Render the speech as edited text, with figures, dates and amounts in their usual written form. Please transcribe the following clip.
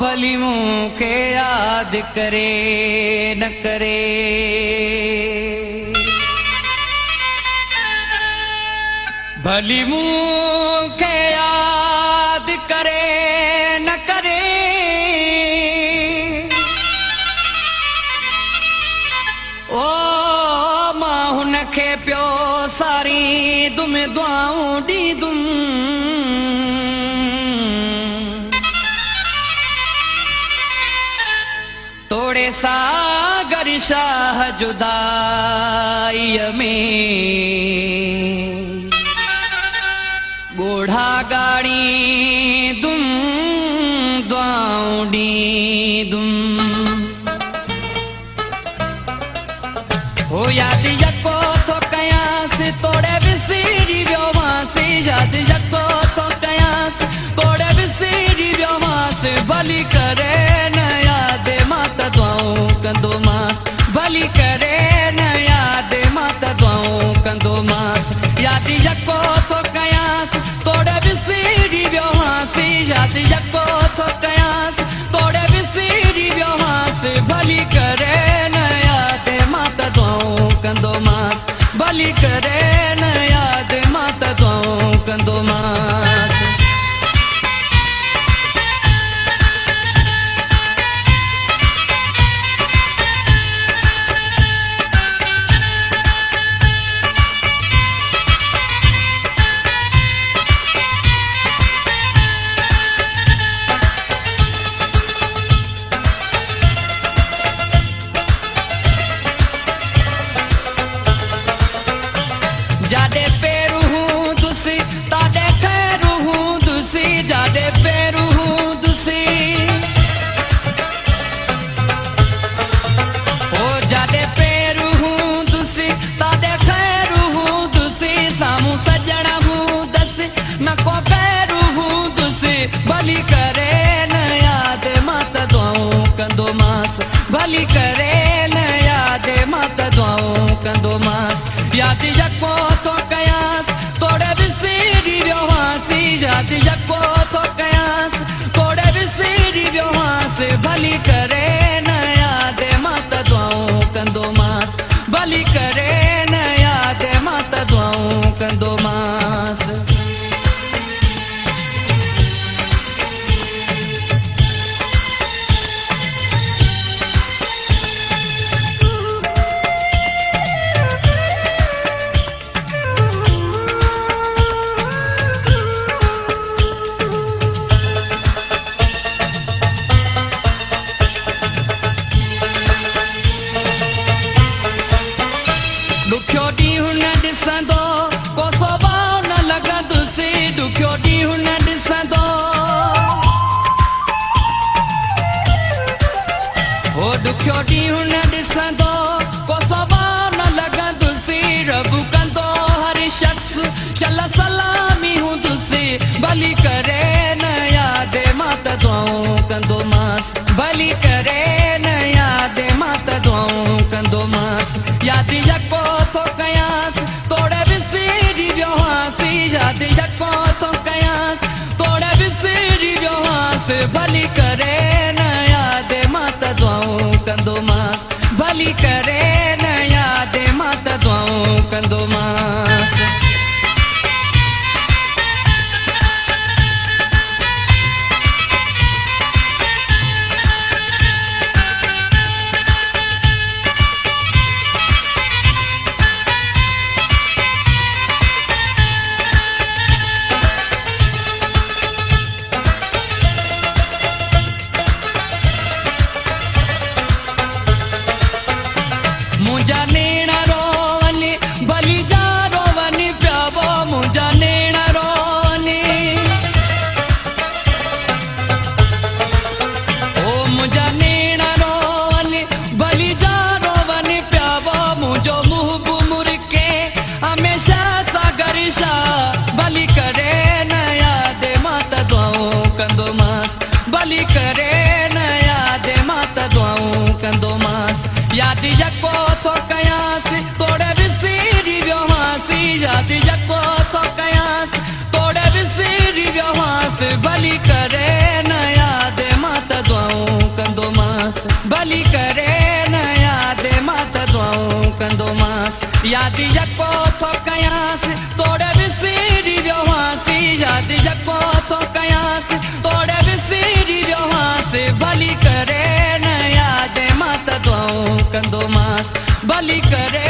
भली मूंखे यादि करे न करे भली मूंखे यादि करे न करे ओ मां हुनखे पियो सारी दुम दुआऊं ॾींदुमि तोड़े सागर शाह जुदाईअ में ॻोढ़ा ॻाड़ी दुम दुआऊं ॾींदुमि हो यादि यको थो कयांसि तोड़े विसिरी वियोमांसि यादि यको थो कयांसि तोड़े विसिरी वियोमांसि भली करे न यादि मां त दुआऊं कंदोमांसि भली करे न यादि मां त दुआऊं कंदोमांसि यादि यको थो कयांसि तोड़े विसिरी वियोमांसि यादि यको थो कयांसि तोड़े विसिरी वियोमांसि भली करे न यादि मां त दुआऊं कंदोमांसि भली करे न यादि मां त दुआऊं कंदोमांसि जादे पेरू हूँ दुसी तादे खैरू हूँ दुसी जादे पेरू हूँ दुसी ओ जादे पेरू हूँ दुसी तादे खैरू हूँ दुसी सामू सजण हूँ दसी न को पैरू हूँ दुसी भली करे न यादि मां त दुआऊं कंदोमांसि भली करे न यादि मां त दुआऊं कंदोमांसि यादि यको थो कयांसि तोड़े विसिरी वियोमांसि यादि यको थो कयांसि तोड़े विसिरी वियोमांसि भली करे न यादि मां त दुआऊं कंदोमांसि भली करे न यादि मां त दुआऊं कंदोमांसि ॾुखियो ॾींहुं न ॾिसंदो को स्वभाव न लॻंदुसि ॾुखियो ॾींहुं न ॾिसंदो हो ॾुखियो ॾींहुं न ॾिसंदो को स्वभाव न लॻंदुसि रब कंदो हर शख़्स शल सलामी हूंदुसि भली करे न यादि मां त दुआऊं कंदोमांसि भली करे न यादि मां त दुआऊं कंदोमांसि यादि यको थो कयांसि तोड़े विसिरी वियोमांसि यादि यको थो कयांसि तोड़े विसिरी वियोमांसि भली करे न यादि मां त दुआऊं कंदोमांसि भली करे न यादि मां त दुआऊं कंदोमांसि मुंहिंजा नेण रोवनि भली जा रोवनि पिया वो मुंहिंजा नेण रोवनि ओ मुंहिंजा नेण रोवनि भली जा रोवनि पिया वो मुंहिंजो मुंहुं मुर्के हमेशह सागर शाह भली करे न यादि मां त दुआऊं कंदोमांसि भली करे न यादि मां त दुआऊं कंदोमांसि यादि यको थो कयांसि तोड़े विसिरी वियोमांसि यादि यको थो कयांसि तोड़े विसिरी वियोमांसि भली करे न यादि मां त कंदोमांसि यादि यको थो कयांसि तोड़े विसिरी वियोमांसि यादि यको थो कयांसि तोड़े विसिरी वियोमांसि भली करे न यादि मां त दुआऊं कंदोमांसि भली करे